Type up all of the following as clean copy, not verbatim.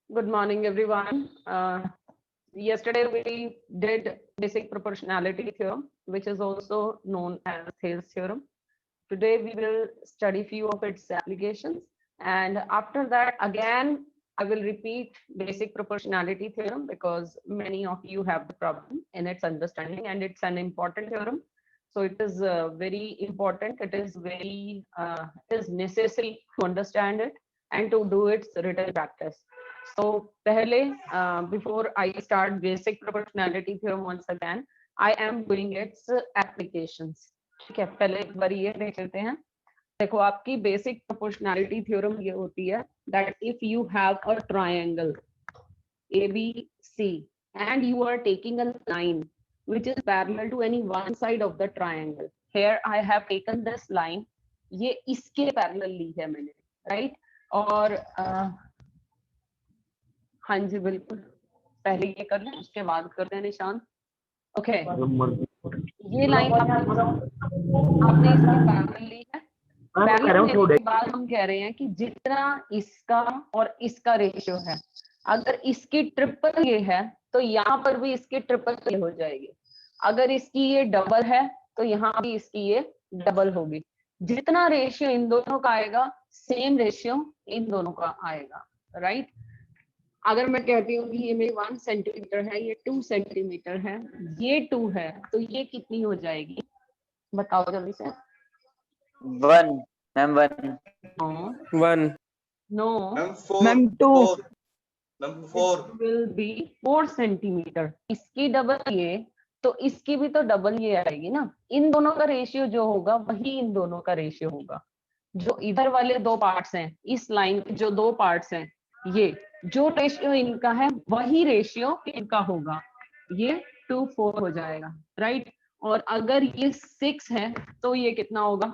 Good morning, everyone. Yesterday we did basic proportionality theorem, which is also known as Thales theorem. Today we will study few of its applications, and after that again I will repeat basic proportionality theorem because many of you have the problem in its understanding, and it's an important theorem. So it is very important. It is necessary to understand it and to do its written practice. So before I start basic proportionality theorem once again, I am doing its applications. ठीक है, पहले एक बार ये देख लेते हैं. देखो, आपकी बेसिक प्रोपोर्शनैलिटी थ्योरम ये होती है that if you have a triangle ABC and you are taking a line which is parallel to any one side of the triangle. Here I have taken this line. ये इसके parallel ली है मैंने, right? और हाँ जी बिल्कुल, पहले ये कर लें उसके बाद करते हैं निशान. ओके, ये लाइन आपने इसके पैरेलल ली है. पैरेलल लेने के बाद हम कह रहे हैं कि जितना इसका और इसका रेशियो है, अगर इसकी ट्रिपल ये है तो यहाँ पर भी इसकी ट्रिपल ये हो जाएगी. अगर इसकी ये डबल है तो यहाँ भी इसकी ये डबल होगी. जितना रेशियो इन दोनों का आएगा, सेम रेशियो इन दोनों का आएगा, राइट? अगर मैं कहती हूँ कि ये मेरी 1 सेंटीमीटर है, ये 2 सेंटीमीटर है, ये 2 है, तो ये कितनी हो जाएगी? बताओ जल्दी से. 1 ma'am 1 no ma'am 2 will be 4 centimetre. इसकी डबल ये, तो इसकी भी तो डबल ये आएगी ना. इन दोनों का रेशियो जो होगा वही इन दोनों का रेशियो होगा. जो इधर वाले दो पार्ट्स हैं, इस लाइन के जो दो पार्ट्स हैं, ये जो रेशियो इनका है वही रेशियो इनका होगा. ये 2:4 हो जाएगा, राइट? और अगर ये 6 है तो ये कितना होगा?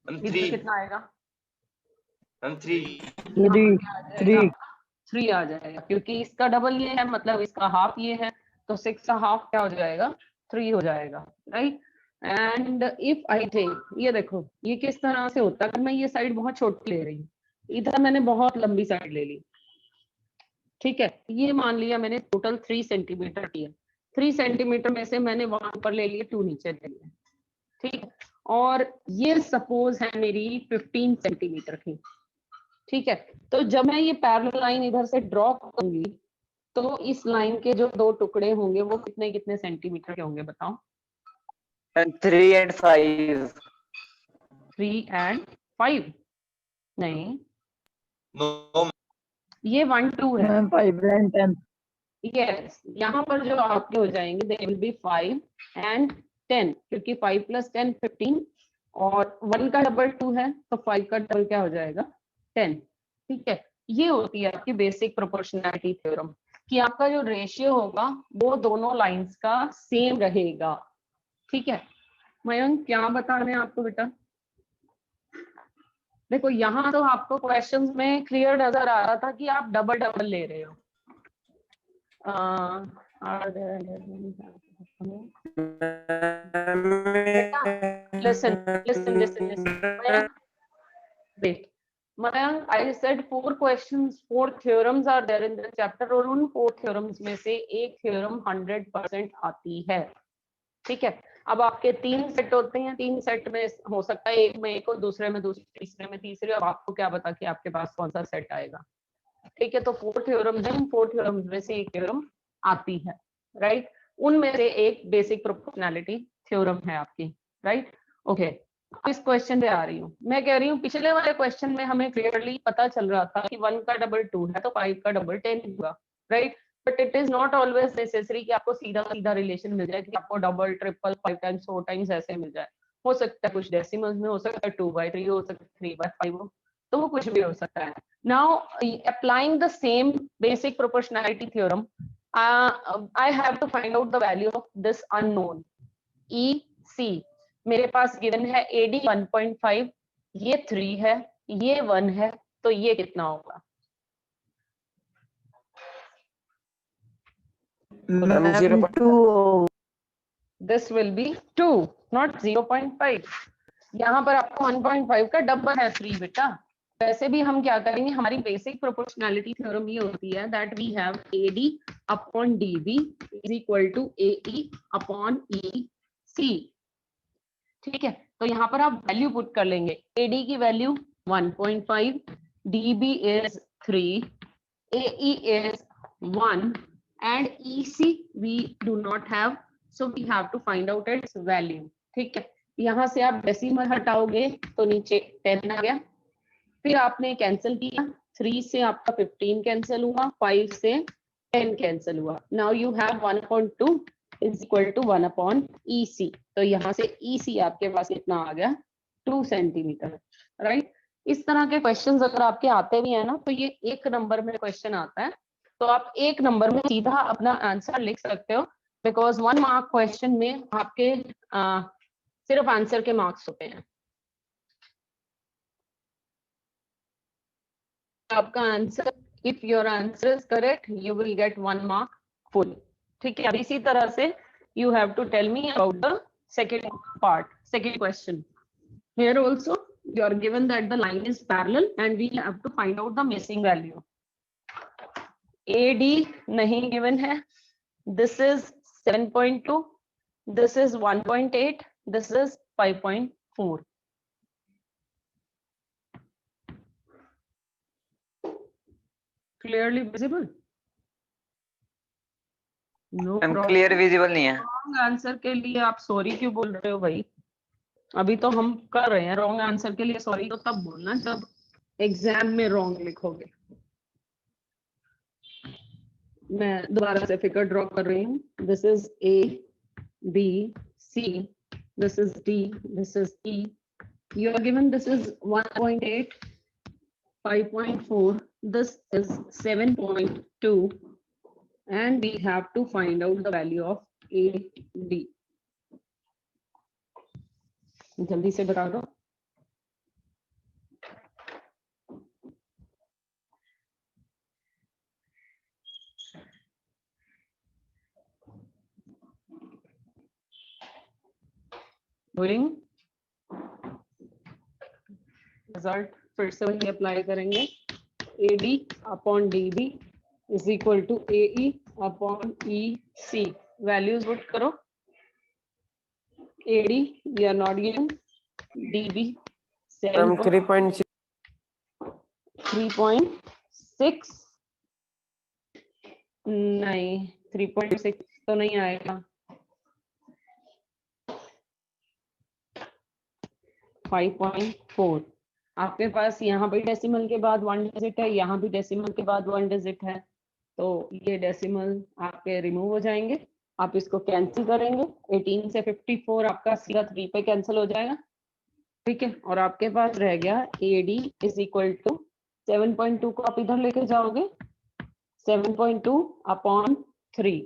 3 कितना आएगा? 3 आ जाएगा, क्योंकि इसका डबल ये है, मतलब इसका हाफ ये है, तो 6 का हाफ क्या हो जाएगा? 3 हो जाएगा, right? And if I take, ये देखो ये किस तरह से होता है. मैं ये साइड बहुत छोटी ले रही हूँ, इधर मैंने बहुत लंबी साइड ले ली, ठीक है? ये मान लिया मैंने टोटल 3 सेंटीमीटर किया. 3 सेंटीमीटर में से मैंने वहां ऊपर ले लिए, 2 नीचे ले लिए, ठीक है? और ये सपोज है मेरी 15 सेंटीमीटर की, ठीक है? तो जब मैं ये पैरेलल लाइन इधर से ड्रॉ करूंगी तो इस लाइन के जो दो टुकड़े होंगे वो कितने कितने सेंटीमीटर के होंगे, बताओ? 3 and 5 3 and 5 नहीं, नो ये 1 2 है. 5 and 10 यस, यहाँ पर जो आपके हो जाएंगे दे विल बी 5 and 10, क्योंकि 5 + 10 15, और 1 का डबल 2 है तो 5 का डबल क्या हो जाएगा? 10, ठीक है? ये होती है आपकी बेसिक प्रोपोर्शनैलिटी थ्योरम, कि आपका जो रेशियो होगा वो दोनों लाइंस का सेम रहेगा, ठीक है? मयंक क्या बता रहे हैं आपको बेटा? देखो यहाँ तो आपको क्वेश्चंस में क्लियर नजर आ रहा था कि आप डबल डबल ले रहे हो. listen. Mayank, I said 4 questions, 4 theorems are there in the chapter, और उन 4 theorems में से एक theorem 100% आती है, ठीक है? अब आपके 3 सेट होते हैं, 3 सेट में हो सकता है एक में एक और दूसरे में दूसरे, तीसरे में तीसरे. अब आपको क्या पता कि आपके पास कौन सा सेट आएगा, ठीक है? तो 4 थ्योरम्स हैं, 4 थ्योरम्स में से एक थ्योरम आती है, राइट? उनमें से एक बेसिक प्रोपोर्शनैलिटी थ्योरम है आपकी, राइट? ओके, इस क्वेश्चन पे आ रही हूँ. मैं कह रही हूँ पिछले वाले क्वेश्चन में हमें क्लियरली पता चल रहा था कि 1 का डबल 2 है तो 5 का डबल 10 होगा, right? But it is not always necessary कि आपको सीधा सीधा रिलेशन मिल जाए, कि आपको डबल ट्रिपल 5 टाइम्स 4 टाइम्स ऐसे मिल जाए. हो सकता है कुछ डेसिमल्स में, हो सकता है 2/3 हो सकता है 3/5 हो, तो वो कुछ भी हो सकता है. Now applying the same basic proportionality theorem, I have to find out the value of this unknown EC. मेरे पास गिवन है AD 1.5, ये 3 है, ये 1 है, तो ये कितना होगा? 2 This will be 2, not 0.5. यहाँ पर आपको 1.5 का डबल है 3 बेटा, वैसे भी हम क्या करेंगे, हमारी बेसिक प्रोपोर्शनैलिटी थ्योरम ये होती है that we have AD upon DB is equal to AE upon EC। ठीक है, तो यहाँ पर आप वैल्यू पुट कर लेंगे। AD की value 1.5, DB is 3, AE is 1 and EC we do not have, so we have to find out its value। ठीक है, यहाँ से आप डेसिमल हटाओगे तो नीचे 10 आ गया, फिर आपने कैंसिल किया, 3 से आपका 15 कैंसिल हुआ, 5 से 10 कैंसिल हुआ। Now you have 1/2 is equal to 1 upon EC। तो यहाँ से EC आपके पास कितना आ गया, 2 सेंटीमीटर, राइट। इस तरह के क्वेश्चंस अगर आपके आते भी है ना, तो ये एक नंबर में क्वेश्चन आता है, तो आप एक नंबर में सीधा अपना आंसर लिख सकते हो, बिकॉज 1 मार्क क्वेश्चन में आपके सिर्फ आंसर के मार्क्स होते हैं। आपका answer, if your answer is correct you will get 1 mark full. ठीक है, अब इसी तरह से you have to tell me about the second part, second question. Here also you are given that the line is parallel and we have to find out the missing value. AD नहीं given है, this is 7.2, this is 1.8, this is 5.4. Clearly visible? No problem. Clear visible नहीं है। Wrong answer के लिए आप sorry क्यों बोल रहे हो भाई? अभी तो हम कर रहे हैं। रॉन्ग आंसर के लिए सॉरी तो तब बोलना जब एग्जाम में रॉन्ग लिखोगे। मैं दोबारा से फिगर ड्रॉ कर रही हूँ। This is ABC, this is D, this is E, you are given this is 1.8, 5.4, this is 7.2 and we have to find out the value of AD। जल्दी से बता दो। रिजल्ट फिर से वही अप्लाई करेंगे। AD upon DB is equal to AE upon EC। Values put करो। AD we are not given, DB 3.6, नहीं 3.6 तो नहीं आएगा, 5.4। आपके पास यहाँ भी डेसिमल के बाद 1 डिजिट है, यहाँ भी डेसिमल के बाद 1 डिजिट है, तो ये डेसिमल आपके रिमूव हो जाएंगे। आप इसको कैंसिल करेंगे, 18 से 54 आपका सीधा 3 पे कैंसिल हो जाएगा। ठीक है, और आपके पास रह गया AD इज इक्वल टू 7.2 को आप इधर लेके जाओगे, 7.2 अपॉन 3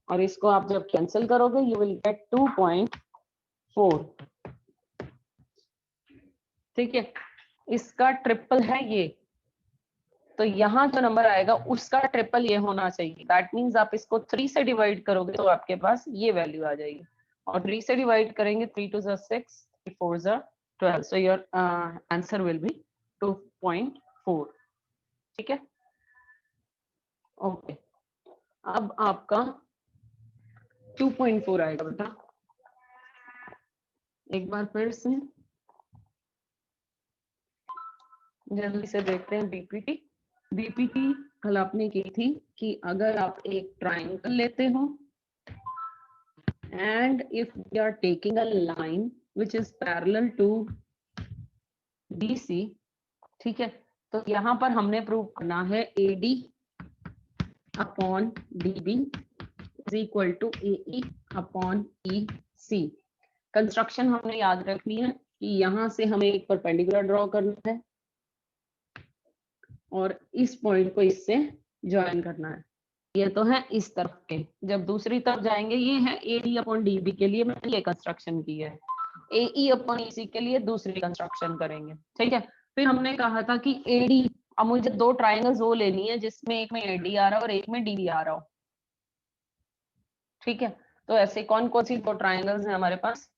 और इसको आप जब कैंसिल करोगे यू विल गेट 2.4। ठीक है, इसका ट्रिपल है ये, तो यहाँ जो नंबर आएगा उसका ट्रिपल ये होना चाहिए। दैट मीन्स आप इसको 3 से डिवाइड करोगे तो आपके पास ये वैल्यू आ जाएगी, और 3 से डिवाइड करेंगे 3 2 6, 3 4 12, so your answer will be 2.4। ठीक है, ओके। अब आपका 2.4 आएगा बेटा। एक बार फिर से जल्दी से देखते हैं बीपीटी कल आपने की थी कि अगर आप एक ट्राइंगल लेते हो and if we are taking a line which is parallel to BC, ठीक है, तो यहाँ पर हमने प्रूव करना है AD upon DB is equal to AE upon EC। Construction हमने याद रखनी है कि यहाँ से हमें एक परपेंडिकुलर ड्रॉ करना है और इस पॉइंट को इससे ज्वाइन करना है। ये तो है इस तरफ के, जब दूसरी तरफ जाएंगे ये है AD अपॉन DB के लिए मैंने ये कंस्ट्रक्शन की है, AE अपॉन EC के लिए दूसरी कंस्ट्रक्शन करेंगे। ठीक है, फिर हमने कहा था कि AD, अब मुझे 2 ट्राइंगल्स वो लेनी है जिसमें एक में AD आ रहा हो और एक में DB आ रहा हो। ठीक है, तो ऐसे कौन कौन सी 2 ट्राइंगल्स हैं हमारे पास?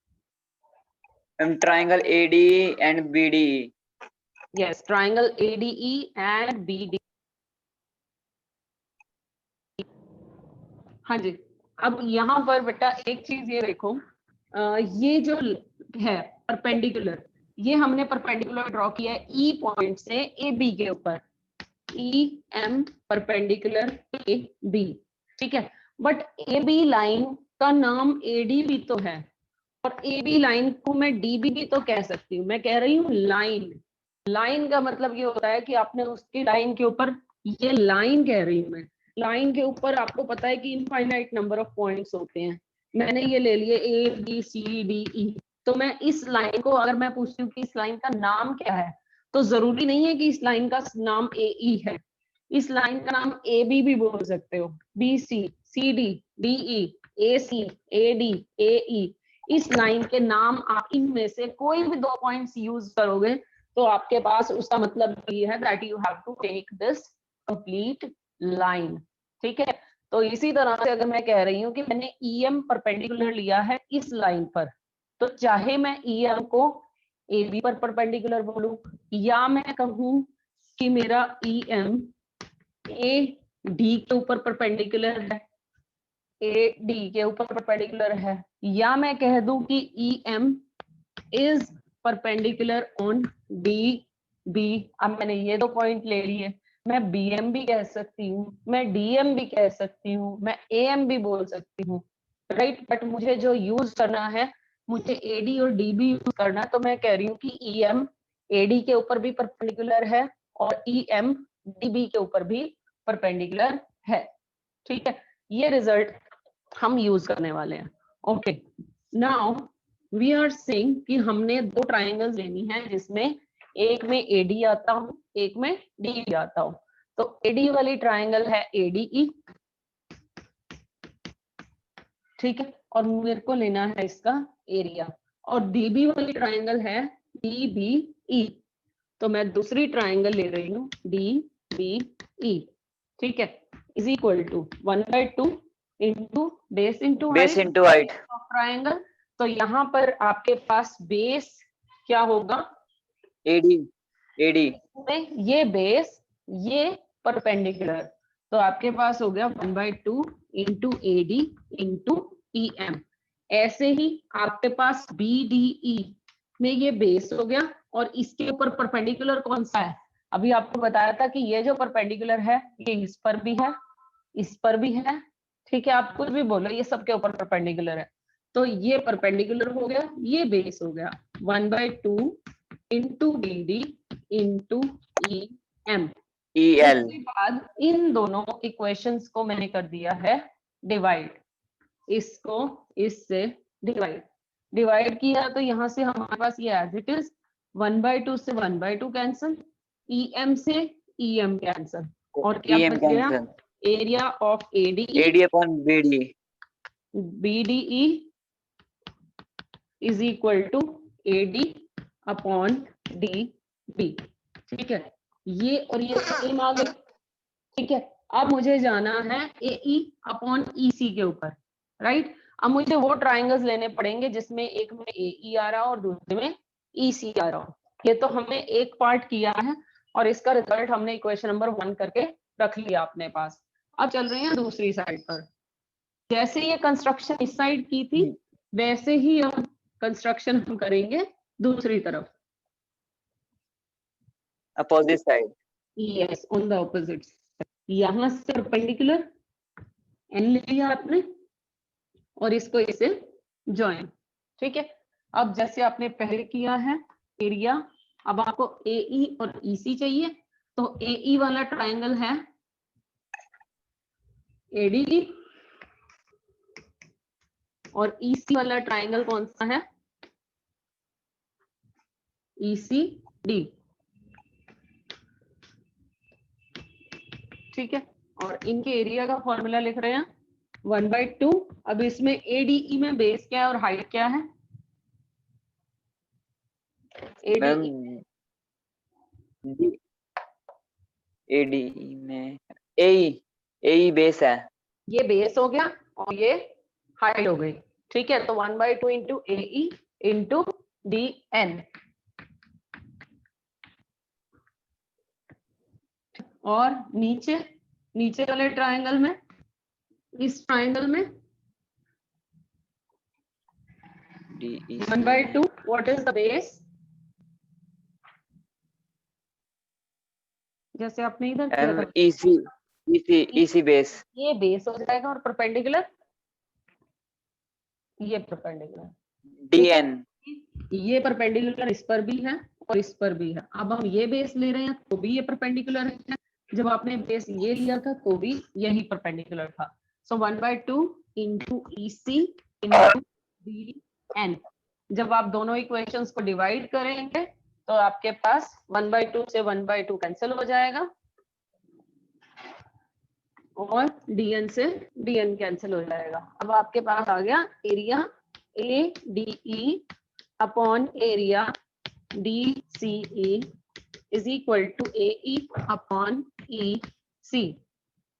Triangle AD and BD। Yes, triangle ADE and BD। हाँ जी। अब यहाँ पर बेटा एक चीज ये देखो, ये जो है परपेंडिकुलर, ये हमने परपेंडिकुलर ड्रॉ किया है E पॉइंट से AB के ऊपर, EM परपेंडिकुलर AB, ठीक है। बट AB लाइन का नाम AD भी तो है, और AB लाइन को मैं DB भी तो कह सकती हूँ। मैं कह रही हूँ लाइन, लाइन का मतलब ये होता है कि आपने उसकी लाइन के ऊपर, ये लाइन कह रही हूँ मैं, लाइन के ऊपर आपको पता है कि इनफाइनाइट नंबर ऑफ पॉइंट्स होते हैं। मैंने ये ले लिए ABCDE, तो मैं इस लाइन को अगर मैं पूछती हूँ कि इस लाइन का नाम क्या है, तो जरूरी नहीं है कि इस लाइन का नाम AE है, इस लाइन का नाम AB भी बोल सकते हो, BC, CD, DE, AC, AD, AE। इस लाइन के नाम आप इनमें से कोई भी 2 पॉइंट्स यूज करोगे तो आपके पास उसका मतलब ये है that you have to take this complete line, ठीक है। तो इसी तरह से अगर मैं कह रही हूँ कि मैंने EM परपेंडिकुलर लिया है इस लाइन पर, तो चाहे मैं EM को AB पर परपेंडिकुलर बोलूं, या मैं कहूँ कि मेरा EM AD के ऊपर परपेंडिकुलर है, AD के ऊपर परपेंडिकुलर है, या मैं कह दूं कि EM is perpendicular on DB। अब मैंने ये 2 पॉइंट ले लिए, मैं BM भी कह सकती हूँ, मैं DM भी कह सकती हूँ, मैं AM भी बोल सकती हूँ, राइट। बट मुझे जो यूज करना है, मुझे AD और DB यूज करना, तो मैं कह रही हूँ कि EM AD के ऊपर भी परपेंडिकुलर है और EM DB के ऊपर भी परपेंडिकुलर है, ठीक है। ये रिजल्ट हम यूज करने वाले हैं। Okay, now we are saying कि हमने 2 ट्राइंगल्स लेनी है जिसमें एक में AD आता हूं, एक में DB आता हूं। तो AD वाली ट्राइंगल है ADE, ठीक है, और मेरे को लेना है इसका एरिया। और DB वाली ट्राइंगल है DBE, तो मैं दूसरी ट्राइंगल ले रही हूँ DBE, ठीक है, is equal to 1/2 into base into height of triangle. तो यहाँ पर आपके पास बेस क्या होगा, AD ये बेस, ये परपेंडिकुलर, तो आपके पास हो गया 1/2 इंटू AD इंटू EM। ऐसे ही आपके पास BDE में ये बेस हो गया, और इसके ऊपर परपेंडिकुलर कौन सा है, अभी आपको बताया था कि ये जो परपेंडिकुलर है ये इस पर भी है, इस पर भी है, ठीक है। आप कुछ भी बोलो, ये सबके ऊपर परपेंडिकुलर है, तो ये परपेंडिकुलर हो गया, ये बेस हो गया 1/2 into BD into EM। EL उसके बाद इन दोनों इक्वेशंस को मैंने कर दिया है डिवाइड, इसको इससे डिवाइड, डिवाइड किया तो यहाँ से हमारे पास ये एज इट इज 1/2 से 1/2 कैंसिल, EM से EM कैंसिल, और क्या EM बच गया, cancel area of ADE AD upon BD BDE is equal to AD upon DB, ठीक है। ये और ये सेम आ गए, ठीक है। अब मुझे जाना है AE अपॉन EC के ऊपर, राइट। अब मुझे वो ट्राइंगल्स लेने पड़ेंगे जिसमें एक में AE आ रहा और दूसरे में EC आ रहा। ये तो हमने एक पार्ट किया है और इसका रिजल्ट हमने इक्वेशन नंबर 1 करके रख लिया अपने पास। अब चल रहे हैं दूसरी साइड पर, जैसे ये कंस्ट्रक्शन इस साइड की थी वैसे ही हम कंस्ट्रक्शन हम करेंगे दूसरी तरफ, opposite side yes on the opposite. यहां से परपेंडिकुलर एन ले लिया आपने और इसको इसे ज्वाइन, ठीक है। अब जैसे आपने पहले किया है एरिया, अब आपको AE और EC चाहिए, तो AE वाला ट्राइंगल है ADE और EC वाला ट्राइंगल कौन सा है, ECD, ठीक है। और इनके एरिया का फॉर्मूला लिख रहे हैं 1/2। अब इसमें ADE में बेस क्या है और हाइट क्या है, मैम ADE AD में AE बेस है ये बेस हो गया और ये हाइट हो गई, ठीक है। तो 1/2 इंटू AE इंटू DN, और नीचे नीचे वाले ट्रायंगल में, इस ट्रायंगल में DEC 1/2 what is the base? जैसे आपने इधर किया था, EC बेस ये बेस हो जाएगा और परपेंडिकुलर ये परपेंडिकुलर, DN ये परपेंडिकुलर इस पर भी है और इस पर भी है। अब हम ये बेस ले रहे हैं तो भी ये परपेंडिकुलर है, जब आपने बेस ये लिया था तो भी यही परपेंडिकुलर था। सो 1/2 इंटू EC इंटू DN। जब आप दोनों इक्वेशंस को डिवाइड करेंगे तो आपके पास 1/2 से 1/2 कैंसिल हो जाएगा और DN से DN कैंसिल हो जाएगा। अब आपके पास आ गया area ADE upon area DCE is equal to AE upon EC।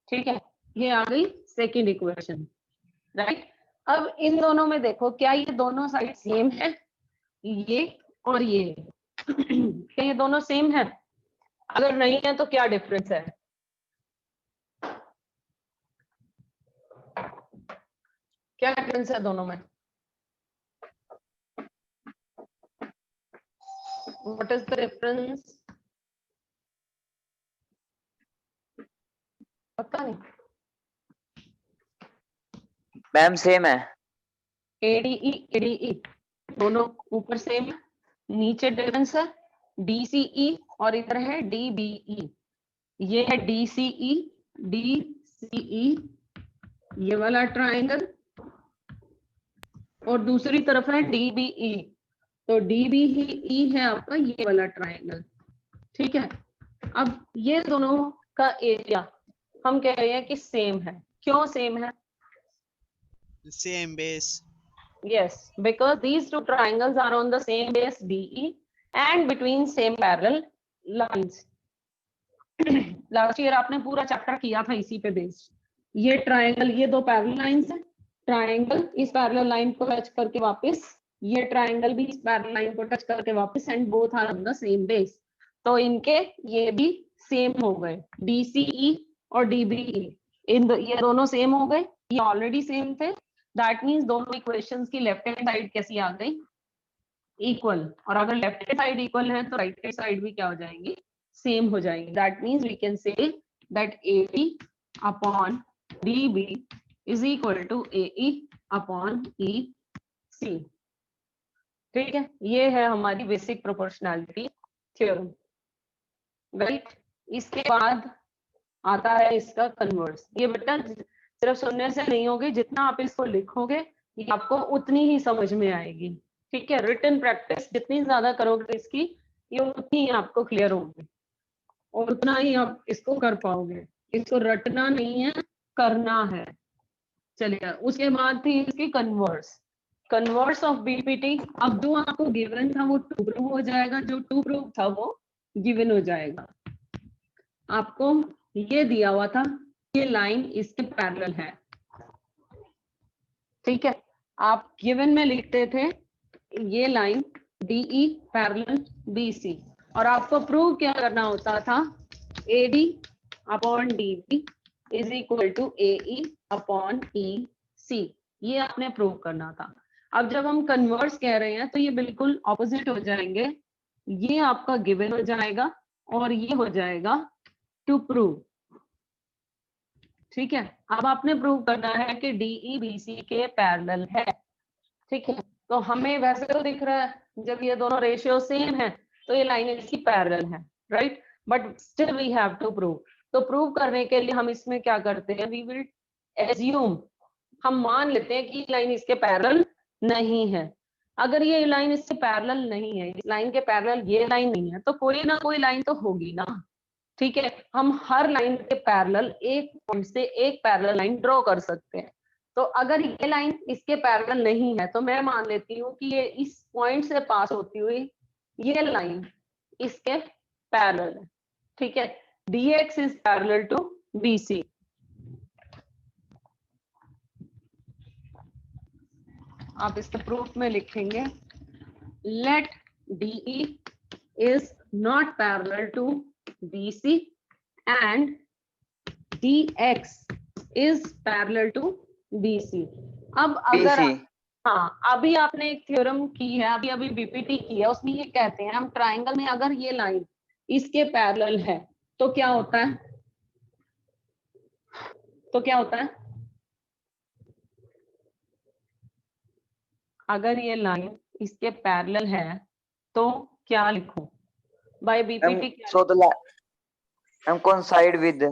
ठीक है, ये आ गई सेकेंड इक्वेशन, राइट। अब इन दोनों में देखो, क्या ये दोनों साइड सेम है, ये और ये क्या ये दोनों सेम है? अगर नहीं है तो क्या डिफरेंस है? क्या डिफरेंस है दोनों में? What is the difference? पता नहीं। मैम सेम है। ADE दोनों ऊपर सेम है, नीचे डिफरेंस है DCE और इधर है DBE। ये है DCE DCE ये वाला ट्रायंगल और दूसरी तरफ है DBE। तो DBE है आपका ये वाला ट्रायंगल। ठीक है, अब ये दोनों का एरिया हम कह रहे हैं कि सेम है। क्यों सेम है? Same base. Yes, because these two triangles are on the same base DE and between same parallel lines. Last year आपने पूरा चैप्टर किया था इसी पे बेस्ड। ये ट्रायंगल, ये दो पैरेलल लाइंस हैं, ट्रायंगल इस पैरेलल लाइन को टच करके वापस, ये ट्रायंगल भी इस पैरेलल लाइन को टच करके वापस, and both are on the same base. तो इनके ये भी सेम हो गए, DCE और DBE ये दोनों सेम हो गए, ये ऑलरेडी सेम थे। दैट मीन्स दोनों इक्वेशंस की लेफ्ट हैंड साइड कैसी आ गई? इक्वल। और अगर लेफ्ट हैंड साइड इक्वल है तो राइट हैंड साइड भी क्या हो जाएंगी? सेम हो जाएंगी। That means we can say that AD upon DB is equal to AE upon EC। ठीक है, ये है हमारी बेसिक प्रोपोर्शनैलिटी थ्योरम, राइट। इसके बाद आता है इसका कन्वर्स। ये बेटा सिर्फ सुनने से नहीं होगी, जितना आप इसको लिखोगे ये आपको उतनी ही समझ में आएगी। ठीक है, रिटन प्रैक्टिस जितनी ज्यादा करोगे इसकी, ये उतनी ही आपको क्लियर होगी और उतना ही आप इसको कर पाओगे। इसको रटना नहीं है, करना है। चलिए, उसके बाद थी इसकी कन्वर्स। Converse of BPT। अब जो आपको गिवन था वो टू प्रूव हो जाएगा, जो टू प्रूव था वो गिवन हो जाएगा। आपको ये दिया हुआ था, ये लाइन इसके पैरेलल है। ठीक है, आप गिवन में लिखते थे ये लाइन DE पैरेलल BC और आपको प्रूव क्या करना होता था? AD upon DB is equal to AE upon EC। ये आपने प्रूव करना था। अब जब हम कन्वर्स कह रहे हैं तो ये बिल्कुल ऑपोजिट हो जाएंगे। ये आपका गिवन हो जाएगा और ये हो जाएगा टू प्रूव। ठीक है, अब आपने प्रूव करना है कि DE BC के पैरेलल है। ठीक है, तो हमें वैसे तो दिख रहा है जब ये दोनों रेशियो सेम है तो ये लाइन इसकी पैरेलल है, right, but still we have to prove. तो प्रूव करने के लिए हम इसमें क्या करते हैं? वी विल एज्यूम, हम मान लेते हैं कि ये लाइन इसके पैरेलल नहीं है। अगर ये लाइन इससे पैरेलल नहीं है, इस लाइन के पैरेलल ये लाइन नहीं है, तो कोई ना कोई लाइन तो होगी ना। ठीक है, हम हर लाइन के पैरेलल एक पॉइंट से एक पैरेलल लाइन ड्रॉ कर सकते हैं। तो अगर ये लाइन इसके पैरेलल नहीं है तो मैं मान लेती हूँ कि ये इस पॉइंट से पास होती हुई ये लाइन इसके पैरेलल है। ठीक है, DX is parallel to BC। आप इसके प्रूफ में लिखेंगे, let DE is not parallel to BC and DX is parallel to BC. अब अगर BC. हाँ, अभी आपने एक थ्योरम की है, अभी बीपीटी की है, उसमें ये कहते हैं हम ट्राइंगल में अगर ये लाइन इसके पैरेलल है तो क्या होता है, तो क्या होता है, अगर ये लाइन इसके पैरेलल है तो क्या लिखूं by BPT? So the coincide with.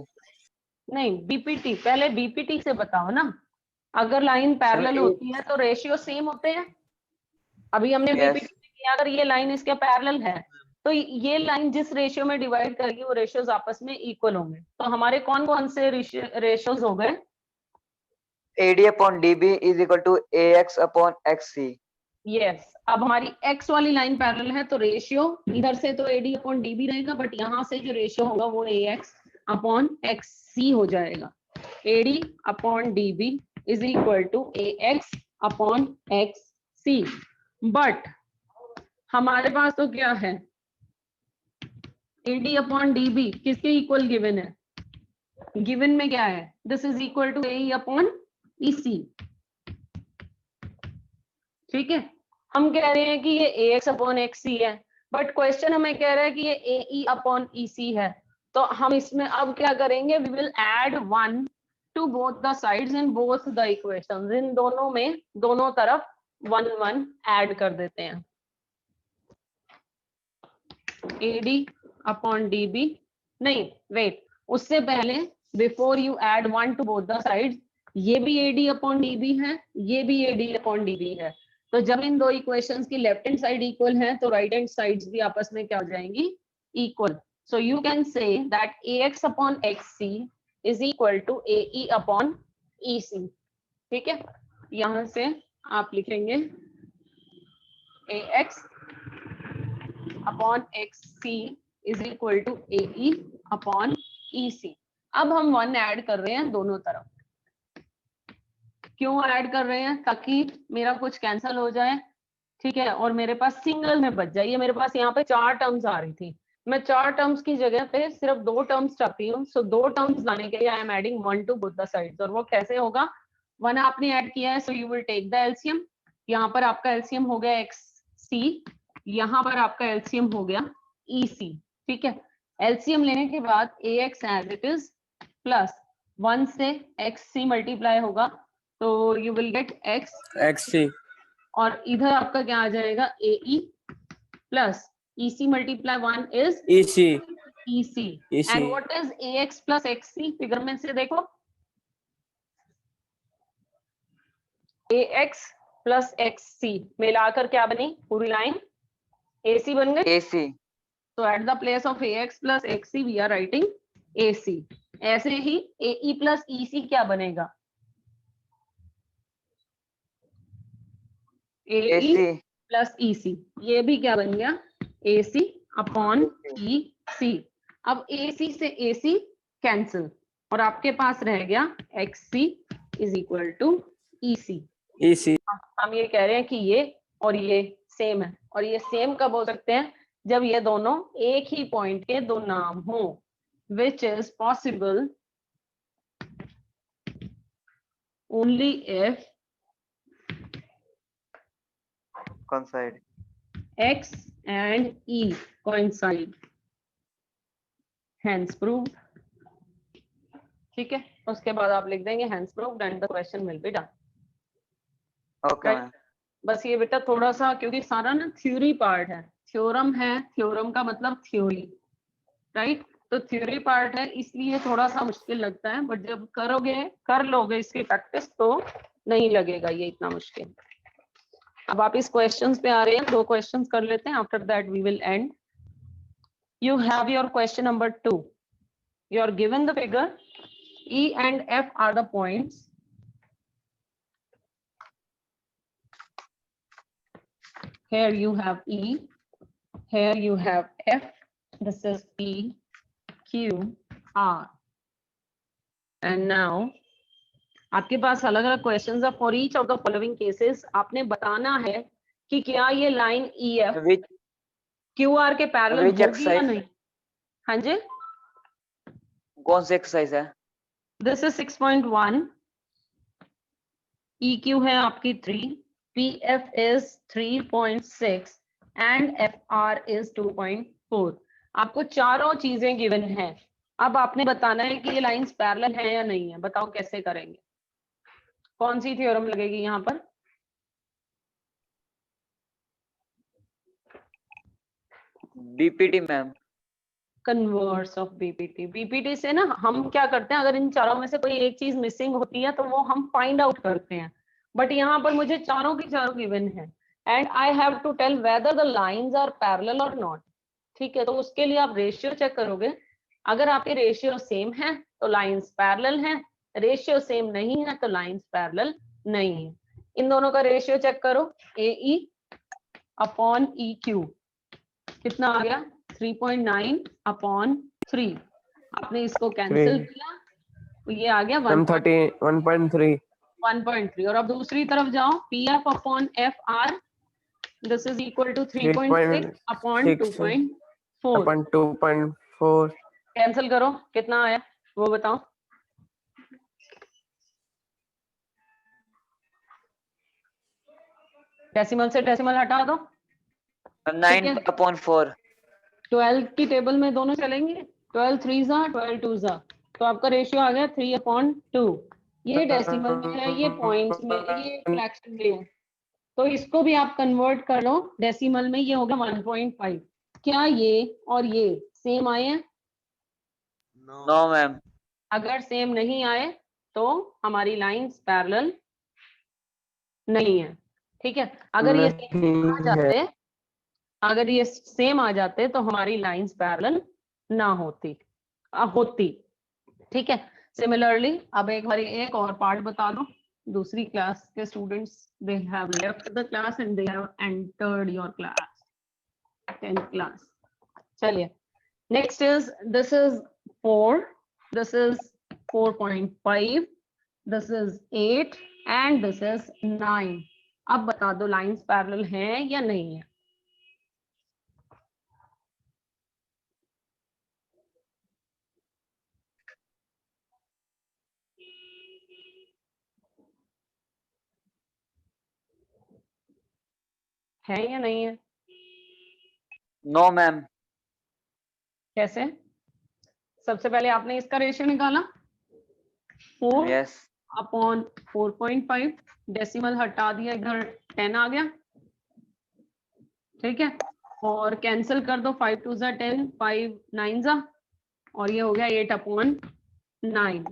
नहीं, बीपीटी पहले, बीपीटी से बताओ ना, अगर लाइन पैरेलल होती है तो रेशियो सेम होते हैं। अभी हमने Yes. बीपीटी में किया, अगर ये लाइन इसके पैरेलल है तो ये लाइन जिस रेशियो में डिवाइड करेगी वो रेशियोज आपस में इक्वल होंगे। तो हमारे कौन कौन से रेशियोज हो गए? AD upon DB is equal to AX upon XC. Yes, अब हमारी x वाली लाइन पैरेलल है तो रेशियो इधर से तो AD अपॉन DB रहेगा, बट यहाँ से जो रेशियो होगा वो AX अपॉन XC हो जाएगा। AD upon DB is equal to AX upon XC। But हमारे पास तो क्या है, AD अपॉन DB किसके इक्वल गिवन है? गिवन में क्या है, this is equal to AE upon EC। ठीक है, हम कह रहे हैं कि ये AX अपॉन XC है, बट क्वेश्चन हमें कह रहा है कि ये AE अपॉन EC है। तो हम इसमें अब क्या करेंगे, we will add 1 to both the sides in both the equations. इन दोनों में, दोनों तरफ 1 1 ऐड कर देते हैं। AD अपॉन DB, नहीं वेट, उससे पहले before you add 1 to both the sides, ये भी AD अपॉन DB है, ये भी AD अपॉन DB है। तो जब इन दो इक्वेशंस की लेफ्ट हैंड साइड इक्वल है तो राइट हैंड साइड्स भी आपस में क्या हो जाएंगी, equal. So you can say that AX upon XC is equal to AE upon EC। ठीक है, यहां से आप लिखेंगे AX upon XC is equal to AE upon EC। अब हम 1 ऐड कर रहे हैं दोनों तरफ। क्यों ऐड कर रहे हैं? ताकि मेरा कुछ कैंसिल हो जाए, ठीक है, और मेरे पास सिंगल में बच जाए। ये मेरे पास यहाँ पे 4 टर्म्स आ रही थी, मैं 4 टर्म्स की जगह पे सिर्फ 2 टर्म्स चाहती हूँ। सो 2 टर्म्स लाने के लिए I am adding 1 to both the sides. और वो कैसे होगा, 1 आपने ऐड किया है, so you will take the LCM. यहाँ पर आपका एलसीएम हो गया XC, यहाँ पर आपका एलसीएम हो गया EC। ठीक है, एलसीएम लेने के बाद AX as it is plus 1 से XC मल्टीप्लाई होगा, तो यू विल गेट XC, और इधर आपका क्या आ जाएगा, AE plus EC multiply 1 is EC। And what is AX plus XC? Figure में से देखो, AX प्लस XC मिलाकर क्या बनी, पूरी लाइन AC बन गई। AC. So at the place of AX plus XC we are writing AC। ऐसे ही AE plus EC क्या बनेगा, AE plus EC, ये भी क्या बन गया, AC अपॉन EC। अब AC से AC कैंसिल और आपके पास रह गया XC is equal to EC। हम ये कह रहे हैं कि ये और ये सेम है, और ये सेम कब हो सकते हैं, जब ये दोनों एक ही पॉइंट के दो नाम हो, which is possible only if Coincide. X and E coincide, hence proved। ठीक है, उसके बाद आप लिख देंगे hence proved and the question will be done। Okay, ma'am. बस ये बेटा थोड़ा सा, क्योंकि सारा ना थ्योरी पार्ट है, थ्योरम है, थ्योरम का मतलब थ्योरी, राइट? तो थ्योरी पार्ट है, इसलिए थोड़ा सा मुश्किल लगता है, बट जब करोगे, कर लोगे इसकी प्रैक्टिस तो नहीं लगेगा ये इतना मुश्किल। अब आप इस क्वेश्चंस पे आ रहे हैं, 2 क्वेश्चंस कर लेते हैं, after that we will end. You have your question number 2। You are given the figure E and F are the points here you have E, here you have F, this is P, Q, R, and now आपके पास अलग अलग questions है। For each of the following cases आपने बताना है कि क्या ये लाइन EF QR के पैरेलल होगी या नहीं। हाँ जी, कौन सी एक्सरसाइज है? दिस इज 6.1, EQ है आपकी 3, PF is 3.6 and FR is 2.4। आपको चारों चीजें गिवन है। अब आपने बताना है कि ये लाइंस पैरेलल है या नहीं है। बताओ कैसे करेंगे, कौन सी थ्योरम लगेगी यहाँ पर? BPT ma'am. Converse of BPT. BPT से ना हम क्या करते हैं, अगर इन चारों में से कोई एक चीज मिसिंग होती है तो वो हम फाइंड आउट करते हैं, बट यहाँ पर मुझे चारों की चारों गिवन है and I have to tell whether the lines are parallel और नॉट। ठीक है, तो उसके लिए आप रेशियो चेक करोगे। अगर आपके रेशियो सेम है तो लाइंस पैरेलल हैं, रेशियो सेम नहीं है तो लाइंस पैरेलल नहीं है। इन दोनों का रेशियो चेक करो, AE अपॉन EQ कितना आ गया? 3.9 अपॉन 3। आपने इसको कैंसिल किया तो ये आ गया 1.3 1.3। और अब दूसरी तरफ जाओ, PF upon FR, this is equal to 3.6 upon 2.4। upon 2.4 cancel करो, कितना आया वो बताओ। डेसिमल से डेसिमल हटा दो। 9/4। 12 की टेबल में दोनों चलेंगे, 12 3 जा 12 2 जा, तो आपका रेशियो आ गया 3/2। ये डेसिमल में है, ये पॉइंट्स में, ये फ्रैक्शन में है, तो इसको भी आप कन्वर्ट कर लो डेसिमल में, ये होगा 1.5। क्या ये और ये सेम आए हैं? No ma'am. अगर सेम नहीं आए तो हमारी लाइंस पैरेलल नहीं है। ठीक है, अगर ये सेम आ जाते, अगर ये सेम आ जाते तो हमारी लाइंस पैरेलल ना होती। ठीक है, सिमिलरली अब एक बार एक और पार्ट बता दो। दूसरी क्लास के students they have left the class and they have entered your class, 10th class. चलिए, next is this is 4, this is 4.5, this is 8 and this is 9। अब बता दो लाइंस पैरेलल हैं या नहीं है। है या नहीं है? No ma'am. कैसे? सबसे पहले आपने इसका रेशियो निकाला 4 यस। अपॉन 4.5, डेसिमल हटा दिया, इधर 10 आ गया। ठीक है, और कैंसिल कर दो, 5 2 जा 10, 5 9 जा, और ये हो गया 8/9।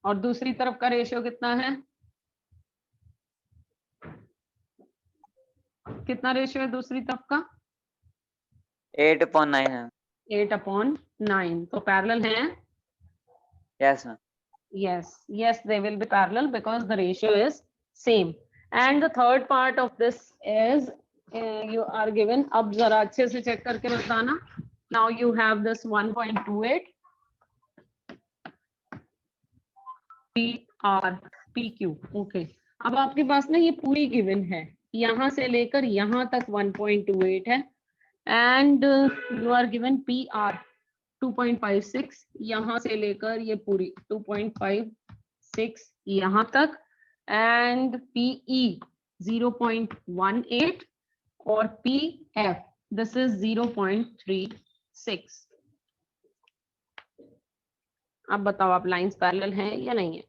और दूसरी तरफ का रेशियो कितना है? कितना रेशियो है दूसरी तरफ का? 8/9 है। 8/9। तो पैरेलल है? Yes ma'am. Yes, they will be parallel because the ratio is same. And the third part of this is you are given, अब जरा अच्छे से चेक करके बताना। Now you have this 1.28 PR PQ। okay, अब आपके पास ना ये पूरी गिवन है, यहाँ से लेकर यहाँ तक 1.28 है and you are given PR 2.56, यहाँ से लेकर ये पूरी 2.56 यहाँ तक एंड PE 0.18 और PF दिस इज 0.36। अब बताओ आप लाइंस पैरेलल हैं या नहीं है?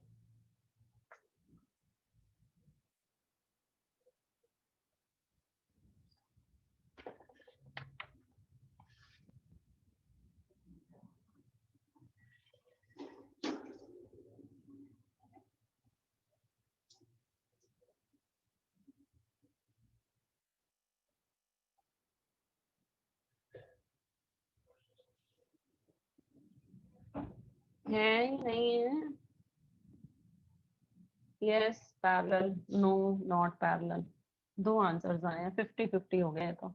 है नहीं है? Yes parallel, no not parallel. दो आंसर्स आए हैं, 50-50 हो गए। तो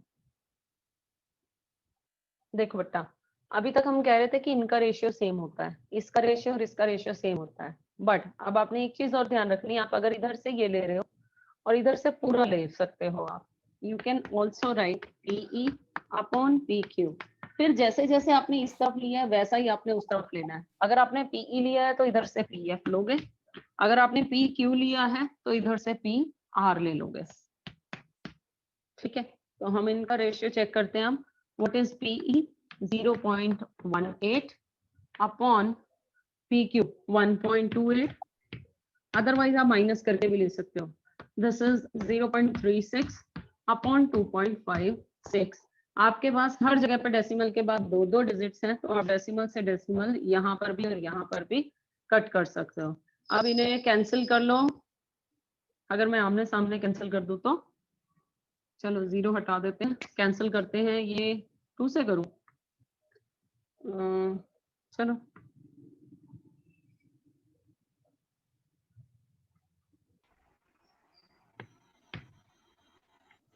देखो बेटा, अभी तक हम कह रहे थे कि इनका रेशियो सेम होता है, इसका रेशियो और इसका रेशियो सेम होता है, बट अब आपने एक चीज और ध्यान रखनी है, आप अगर इधर से ये ले रहे हो और इधर से पूरा ले सकते हो आप, you can also right PE upon PQ। फिर जैसे जैसे आपने इस तरफ लिया है वैसा ही आपने उस तरफ लेना है। अगर आपने पीई लिया है तो इधर से पीएफ लोगे, अगर आपने पी क्यू लिया है तो इधर से पी आर ले लोगे। ठीक है, तो हम इनका रेशियो चेक करते हैं। हम what is PE 0.18 upon P Q 1.28, otherwise आप माइनस करके भी ले सकते हो। This is 0.36 upon 2.56। आपके पास हर जगह पे डेसिमल के बाद दो दो डिजिट्स हैं, तो आप डेसिमल से डेसिमल यहाँ पर भी और यहाँ पर भी कट कर सकते हो। अब इन्हें कैंसिल कर लो। अगर मैं आमने सामने कैंसिल कर दूं तो, चलो 0 हटा देते हैं, कैंसिल करते हैं। ये 2 से करूं, चलो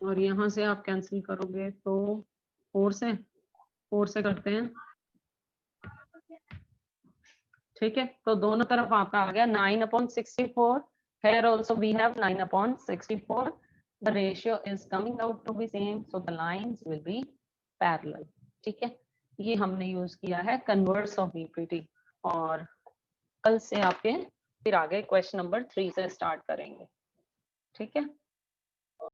और यहाँ से आप कैंसिल करोगे तो 4 से करते हैं। ठीक है, तो दोनों तरफ आपका आ गया 9/64। Here also we have 9/64. The ratio is coming out to be same, so the lines will be parallel. ठीक है, ये हमने यूज किया है कन्वर्स ऑफ बीपीटी। और कल से आपके फिर आगे क्वेश्चन नंबर 3 से स्टार्ट करेंगे। ठीक है।